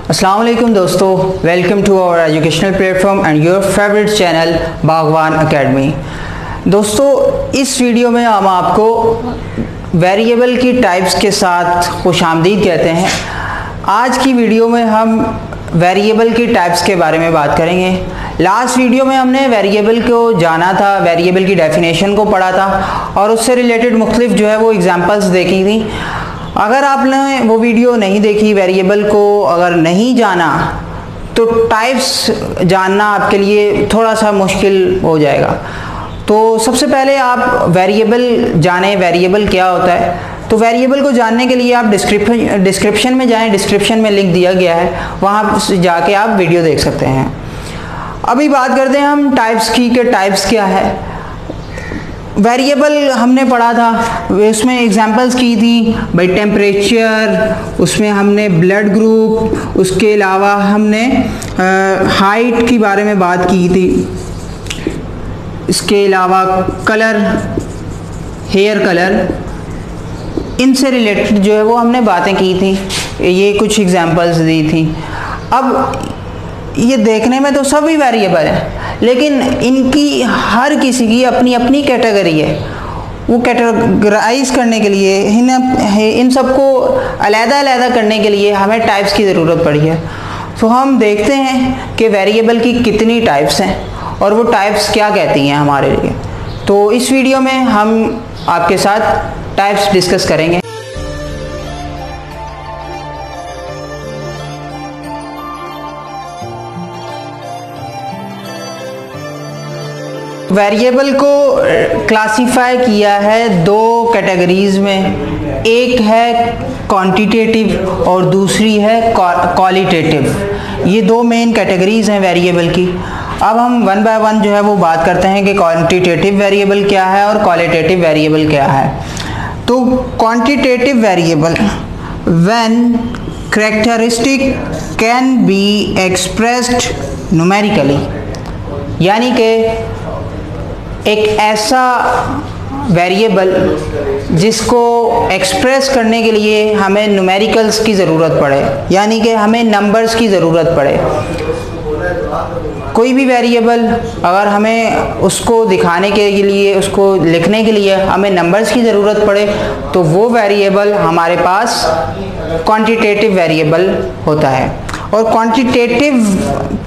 अस्सलाम वालेकुम दोस्तों, welcome to our educational platform and your favourite channel Bagwan Academy. दोस्तों, इस वीडियो में हम आपको वेरिएबल की टाइप्स के साथ खुशामदीद कहते हैं। आज की वीडियो में हम वेरिएबल की टाइप्स के बारे में बात करेंगे। लास्ट वीडियो में हमने वेरिएबल को जाना था, वेरिएबल की डेफिनेशन को पढ़ा था और उससे रिलेटेड मुख्तलिफ जो है वो एग्जांपल्स देखी थी। अगर आपने वो वीडियो नहीं देखी, वेरिएबल को अगर नहीं जाना, तो टाइप्स जानना आपके लिए थोड़ा सा मुश्किल हो जाएगा। तो सबसे पहले आप वेरिएबल जानें, वेरिएबल क्या होता है। तो वेरिएबल को जानने के लिए आप डिस्क्रिप्शन में जाएं, डिस्क्रिप्शन में लिंक दिया गया है, वहाँ जाके आप वीडियो देख सकते हैं। अभी बात करते हैं हम टाइप्स की कि टाइप्स क्या है। वेरिएबल हमने पढ़ा था, उसमें एग्जांपल्स की थी भाई टेम्परेचर, उसमें हमने ब्लड ग्रुप, उसके अलावा हमने हाइट के बारे में बात की थी, इसके अलावा कलर, हेयर कलर, इनसे रिलेटेड जो है वो हमने बातें की थी, ये कुछ एग्जांपल्स दी थी। अब ये देखने में तो सभी वेरिएबल है, लेकिन इनकी हर किसी की अपनी अपनी कैटेगरी है। वो कैटेगराइज करने के लिए इन सबको अलग-अलग करने के लिए हमें टाइप्स की ज़रूरत पड़ी है। तो हम देखते हैं कि वेरिएबल की कितनी टाइप्स हैं और वो टाइप्स क्या कहती हैं हमारे लिए। तो इस वीडियो में हम आपके साथ टाइप्स डिस्कस करेंगे। वेरिएबल को क्लासिफाई किया है दो कैटेगरीज में, एक है क्वांटिटेटिव और दूसरी है क्वालिटेटिव। ये दो मेन कैटेगरीज हैं वेरिएबल की। अब हम वन बाय वन जो है वो बात करते हैं कि क्वांटिटेटिव वेरिएबल क्या है और क्वालिटेटिव वेरिएबल क्या है। तो quantitative variable, when characteristic can be expressed numerically, यानी कि एक ऐसा वेरिएबल जिसको एक्सप्रेस करने के लिए हमें न्यूमेरिकल्स की ज़रूरत पड़े, यानी कि हमें नंबर्स की ज़रूरत पड़े। कोई भी वेरिएबल अगर हमें उसको दिखाने के लिए, उसको लिखने के लिए हमें नंबर्स की ज़रूरत पड़े, तो वो वेरिएबल हमारे पास क्वांटिटेटिव वेरिएबल होता है। और क्वांटिटेटिव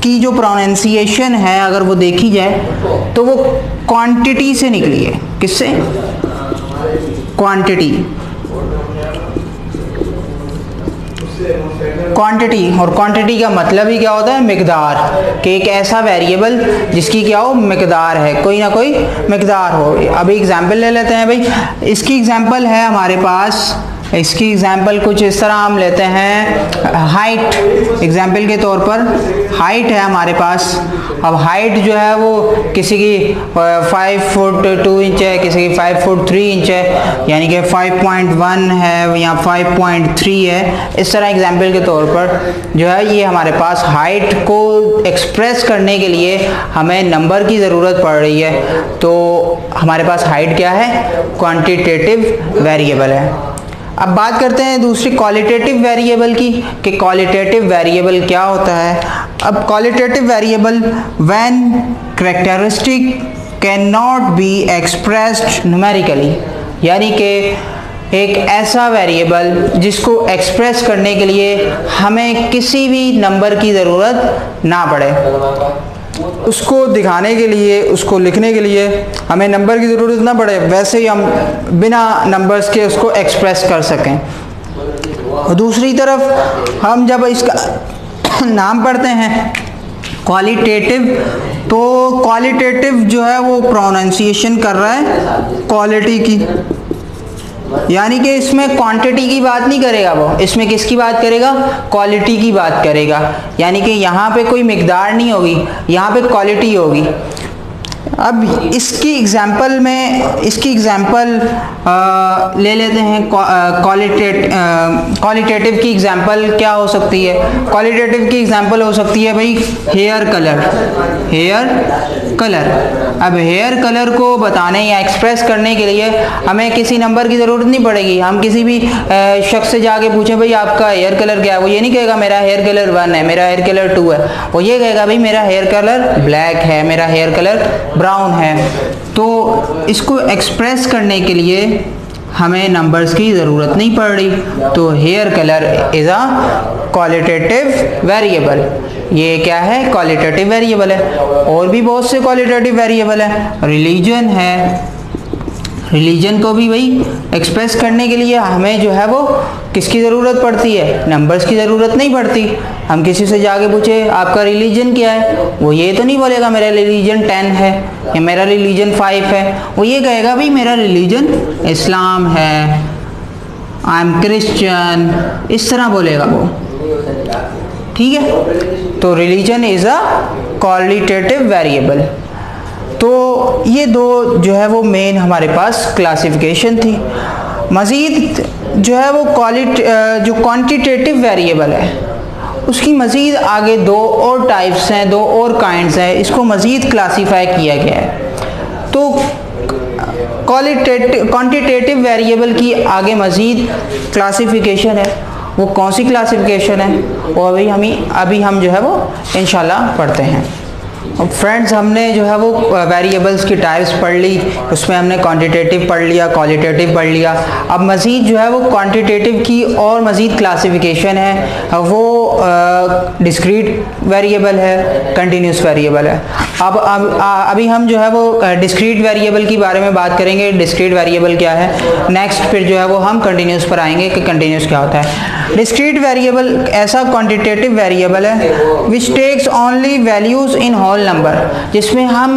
की जो प्रोनाउंसिएशन है अगर वो देखी जाए तो वो क्वांटिटी से निकली है। किससे? क्वांटिटी। क्वांटिटी, और क्वांटिटी का मतलब ही क्या होता है? मिकदार। कि एक ऐसा वेरिएबल जिसकी क्या हो? मिकदार है, कोई ना कोई मिकदार हो। अभी एग्जांपल ले लेते हैं भाई। इसकी एग्जांपल है हमारे पास, इसकी एग्जांपल कुछ इस तरह हम लेते हैं। हाइट, एग्जांपल के तौर पर हाइट है हमारे पास। अब हाइट जो है वो किसी की 5 फुट 2 इंच है, किसी की 5 फुट 3 इंच है, यानी कि 5.1 है या 5.3 है। इस तरह एग्जांपल के तौर पर जो है ये हमारे पास हाइट को एक्सप्रेस करने के लिए हमें नंबर की ज़रूरत पड़ रही है। तो हमारे पास हाइट क्या है? क्वांटिटेटिव वेरिएबल है। अब बात करते हैं दूसरी क्वालिटेटिव वेरिएबल की कि क्वालिटेटिव वेरिएबल क्या होता है। अब qualitative variable, when characteristic can not be expressed numerically, यानी कि एक ऐसा वेरिएबल जिसको एक्सप्रेस करने के लिए हमें किसी भी नंबर की ज़रूरत ना पड़े। उसको दिखाने के लिए, उसको लिखने के लिए हमें नंबर की ज़रूरत ना पड़े, वैसे ही हम बिना नंबर्स के उसको एक्सप्रेस कर सकें। और दूसरी तरफ हम जब इसका नाम पढ़ते हैं क्वालिटेटिव, तो क्वालिटेटिव जो है वो प्रोनाउंसिएशन कर रहा है क्वालिटी की, यानी कि इसमें क्वांटिटी की बात नहीं करेगा वो, इसमें किसकी बात करेगा? क्वालिटी की बात करेगा। यानी कि यहाँ पे कोई मिकदार नहीं होगी, यहाँ पे क्वालिटी होगी। अब इसकी एग्जांपल में, इसकी एग्जांपल ले लेते हैं। क्वालिटेटिव की एग्जांपल क्या हो सकती है? क्वालिटेटिव की एग्जांपल हो सकती है भाई हेयर कलर, हेयर कलर। अब हेयर कलर को बताने या एक्सप्रेस करने के लिए हमें किसी नंबर की ज़रूरत नहीं पड़ेगी। हम किसी भी शख्स से जाके पूछें भाई आपका हेयर कलर क्या है, वो ये नहीं कहेगा मेरा हेयर कलर 1 है, मेरा हेयर कलर 2 है, वो ये कहेगा भाई मेरा हेयर कलर ब्लैक है, मेरा हेयर कलर ब्राउन है। तो इसको एक्सप्रेस करने के लिए हमें नंबर्स की ज़रूरत नहीं पड़ रही। तो hair colour is a qualitative variable. ये क्या है? क्वालिटेटिव वेरिएबल है। और भी बहुत से क्वालिटेटिव वेरिएबल है। रिलीजन है, रिलीजन को भी वही एक्सप्रेस करने के लिए हमें जो है वो किसकी ज़रूरत पड़ती है? नंबर्स की ज़रूरत नहीं पड़ती। हम किसी से जाके पूछे आपका रिलीजन क्या है, वो ये तो नहीं बोलेगा मेरा रिलीजन 10 है या मेरा रिलीजन 5 है, वो ये कहेगा भाई मेरा रिलीजन इस्लाम है, आई एम क्रिश्चियन, इस तरह बोलेगा वो। ठीक है, तो religion is a qualitative variable. तो ये दो जो है वो मेन हमारे पास क्लासिफिकेशन थी। मज़ीद जो है वो जो क्वांटिटेटिव वेरिएबल है उसकी मज़ीद आगे दो और टाइप्स हैं, दो और काइंड्स हैं, इसको मज़ीद क्लासीफाई किया गया है। तो क्वांटिटेटिव वेरिएबल की आगे मज़ीद क्लासिफिकेशन है, वो कौन सी क्लासिफिकेशन है वो अभी हम जो है वो इंशाल्लाह पढ़ते हैं। फ्रेंड्स, हमने जो है वो वेरिएबल्स की टाइप्स पढ़ ली, उसमें हमने क्वांटिटेटिव पढ़ लिया, क्वालिटेटिव पढ़ लिया। अब मज़ीद जो है वो क्वांटिटेटिव की और मज़ीद क्लासिफिकेशन है, वो डिस्क्रीट वेरिएबल है, कंटिन्यूस वेरिएबल है। अभी हम जो है वो डिस्क्रीट वेरिएबल के बारे में बात करेंगे। डिस्क्रीट वेरिएबल क्या है, नेक्स्ट फिर जो है वो हम कंटिन्यूस पर आएंगे कि कंटिन्यूस क्या होता है। डिस्क्रीट वेरिएबल ऐसा क्वांटिटेटिव वेरिएबल है which takes only values in whole number, जिसमें हम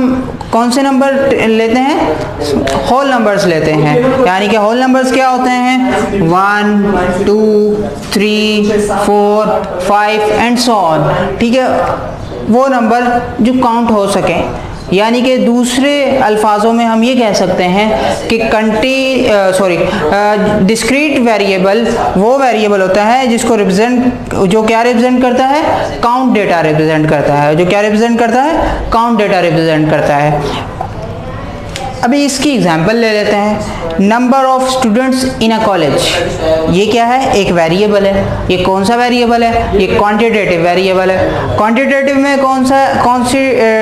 कौन से नंबर लेते हैं? होल नंबर्स लेते हैं। यानी कि होल नंबर्स क्या होते हैं? 1 2 3 4 5 एंड सो ऑन। ठीक है, वो नंबर जो काउंट हो सकें। यानी कि दूसरे अल्फाजों में हम ये कह सकते हैं कि डिस्क्रीट वेरिएबल वो वेरिएबल होता है जिसको जो क्या रिप्रेजेंट करता है? काउंट डेटा रिप्रेजेंट करता है। जो क्या रिप्रेजेंट करता है? काउंट डेटा रिप्रेजेंट करता है। अभी इसकी एग्जांपल ले लेते हैं। Number of students in a college, ये क्या है? एक वेरिएबल है। ये कौन सा वेरिएबल है? ये क्वांटिटेटिव वेरिएबल है। क्वांटिटेटिव में कौन सी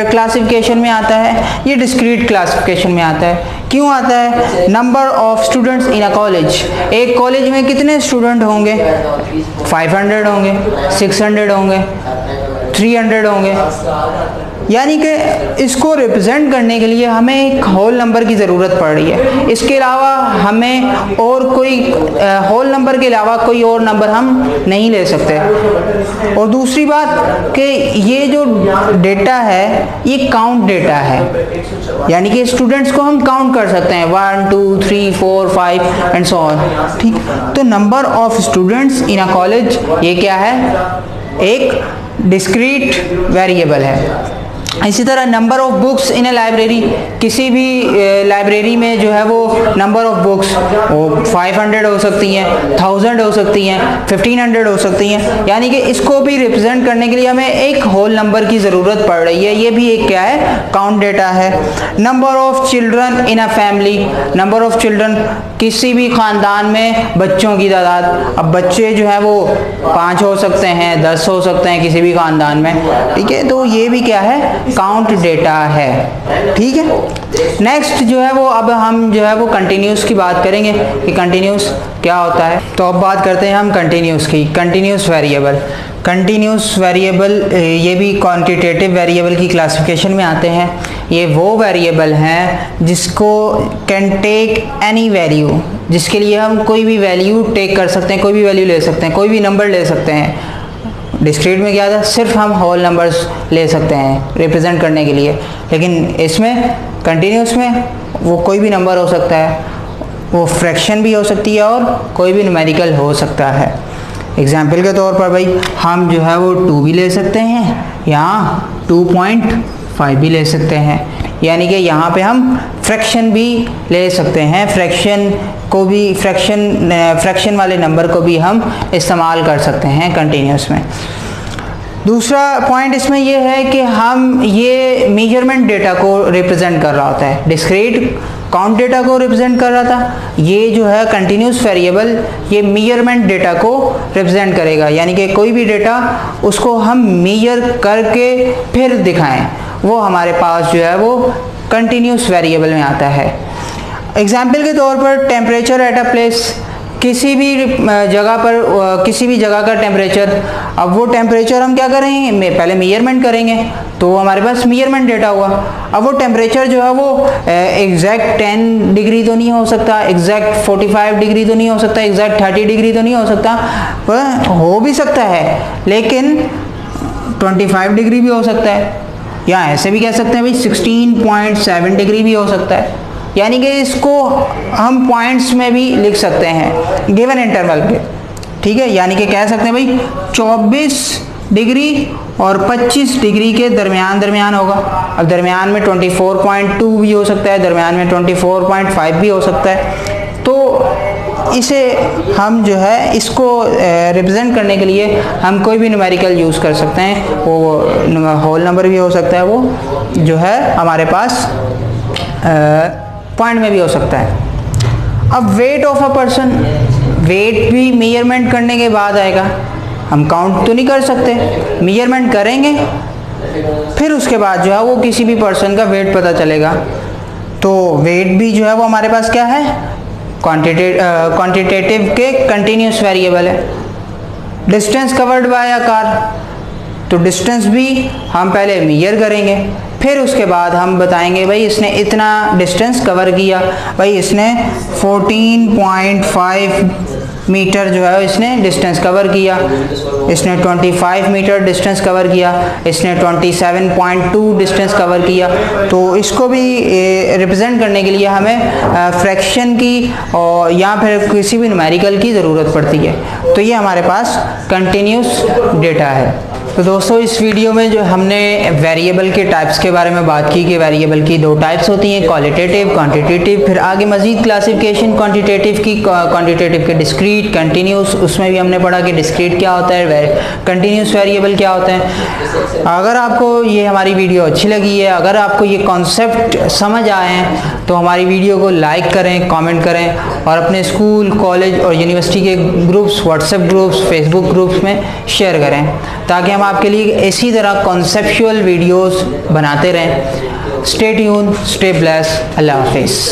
क्लासिफिकेशन में आता है? ये डिस्क्रीट क्लासिफिकेशन में आता है। क्यों आता है? Number of students in a college, एक कॉलेज में कितने स्टूडेंट होंगे? 500 होंगे, 600 होंगे, 300 होंगे। यानी कि इसको रिप्रेजेंट करने के लिए हमें एक होल नंबर की ज़रूरत पड़ रही है। इसके अलावा हमें और कोई होल नंबर के अलावा कोई और नंबर हम नहीं ले सकते। और दूसरी बात कि ये जो डेटा है ये काउंट डेटा है, यानी कि स्टूडेंट्स को हम काउंट कर सकते हैं 1 2 3 4 5 एंड सो ऑन। ठीक, तो number of students in a college ये क्या है? एक डिस्क्रीट वेरिएबल है। इसी तरह number of books in A library, किसी भी लाइब्रेरी में जो है वो नंबर ऑफ बुक्स वो 500 हो सकती हैं, 1000 हो सकती हैं, 1500 हो सकती हैं। यानी कि इसको भी रिप्रेजेंट करने के लिए हमें एक होल नंबर की ज़रूरत पड़ रही है। ये भी एक क्या है? काउंट डेटा है। Number of children in a family, number of children किसी भी ख़ानदान में बच्चों की तादाद। अब बच्चे जो है वो 5 हो सकते हैं, 10 हो सकते हैं किसी भी ख़ानदान में। ठीक है, तो ये भी क्या है? काउंट डेटा है। ठीक है, नेक्स्ट जो है वो अब हम जो है वो कंटिन्यूस की बात करेंगे कि कंटिन्यूस क्या होता है। तो अब बात करते हैं हम कंटिन्यूस की। कंटिन्यूस वेरिएबल, कंटिन्यूस वेरिएबल ये भी क्वांटिटेटिव वेरिएबल की क्लासिफिकेशन में आते हैं। ये वो वेरिएबल हैं जिसको कैन टेक एनी वैल्यू, जिसके लिए हम कोई भी वैल्यू टेक कर सकते हैं, कोई भी वैल्यू ले सकते हैं, कोई भी नंबर ले सकते हैं। डिस्क्रीट में क्या था? सिर्फ हम होल नंबर्स ले सकते हैं रिप्रेजेंट करने के लिए, लेकिन इसमें कंटिन्यूस में वो कोई भी नंबर हो सकता है, वो फ्रैक्शन भी हो सकती है और कोई भी न्यूमेरिकल हो सकता है। एग्जाम्पल के तौर पर भाई हम जो है वो 2 भी ले सकते हैं या 2.5 भी ले सकते हैं। यानी कि यहाँ पे हम फ्रैक्शन भी ले सकते हैं, फ्रैक्शन वाले नंबर को भी हम इस्तेमाल कर सकते हैं कंटिन्यूस में। दूसरा पॉइंट इसमें ये है कि हम ये मेजरमेंट डेटा को रिप्रेजेंट कर रहा होता है, डिस्क्रीट काउंट डेटा को रिप्रेजेंट कर रहा था, ये जो है कंटिन्यूस वेरिएबल ये मेजरमेंट डेटा को रिप्रेजेंट करेगा, यानी कि कोई भी डेटा उसको हम मेजर करके फिर दिखाएं, वो हमारे पास जो है वो कंटिन्यूस वेरिएबल में आता है। एग्जाम्पल के तौर पर टेम्परेचर एट अ प्लेस, किसी भी जगह पर किसी भी जगह का टेम्परेचर, अब वो टेम्परेचर हम क्या करेंगे, पहले मेजरमेंट करेंगे तो हमारे पास मेजरमेंट डेटा हुआ। अब वो टेम्परेचर जो है वो एग्जैक्ट 10 डिग्री तो नहीं हो सकता, एग्जैक्ट 45 डिग्री तो नहीं हो सकता, एग्जैक्ट 30 डिग्री तो नहीं हो सकता, हो भी सकता है लेकिन 25 डिग्री भी हो सकता है, या ऐसे भी कह सकते हैं भाई 16.7 डिग्री भी हो सकता है, यानी कि इसको हम पॉइंट्स में भी लिख सकते हैं गिवन इंटरवल के, ठीक है। यानी कि कह सकते हैं भाई 24 डिग्री और 25 डिग्री के दरमियान होगा। अब दरमियान में 24.2 भी हो सकता है, दरमियान में 24.5 भी हो सकता है। तो इसे हम जो है इसको रिप्रेजेंट करने के लिए हम कोई भी न्यूमेरिकल यूज़ कर सकते हैं, वो होल नंबर भी हो सकता है, वो जो है हमारे पास पॉइंट में भी हो सकता है। अब weight of a person, weight भी मेजरमेंट करने के बाद आएगा, हम काउंट तो नहीं कर सकते, मेजरमेंट करेंगे फिर उसके बाद जो है वो किसी भी पर्सन का वेट पता चलेगा। तो वेट भी जो है वो हमारे पास क्या है, क्वांटिटेटिव के कंटिन्यूस वेरिएबल है। Distance covered by a car, तो डिस्टेंस भी हम पहले मेजर करेंगे, फिर उसके बाद हम बताएंगे भाई इसने इतना डिस्टेंस कवर किया, भाई इसने 14.5 मीटर जो है इसने डिस्टेंस कवर किया, इसने 25 मीटर डिस्टेंस कवर किया, इसने 27.2 डिस्टेंस कवर किया। तो इसको भी रिप्रेजेंट करने के लिए हमें फ्रैक्शन की और या फिर किसी भी न्यूमेरिकल की ज़रूरत पड़ती है। तो ये हमारे पास कंटिन्यूस डेटा है। तो दोस्तों इस वीडियो में जो हमने वेरिएबल के टाइप्स के बारे में बात की कि वेरिएबल की 2 टाइप्स होती हैं, क्वालिटेटिव, क्वांटिटेटिव, फिर आगे मज़ीद क्लासिफिकेशन क्वांटिटेटिव की, क्वांटिटेटिव के डिस्क्रीट, कंटिन्यूस, उसमें भी हमने पढ़ा कि डिस्क्रीट क्या होता है, कंटिन्यूस वेरिएबल क्या होते हैं। अगर आपको ये हमारी वीडियो अच्छी लगी है, अगर आपको ये कॉन्सेप्ट समझ आए हैं तो हमारी वीडियो को लाइक करें, कमेंट करें और अपने स्कूल, कॉलेज और यूनिवर्सिटी के groups, WhatsApp groups, Facebook groups में शेयर करें, ताकि हम आपके लिए इसी तरह कॉन्सेप्चुअल वीडियोस बनाते रहें। स्टे ट्यून, स्टे ब्लेस्ड, अल्लाह हाफिज़।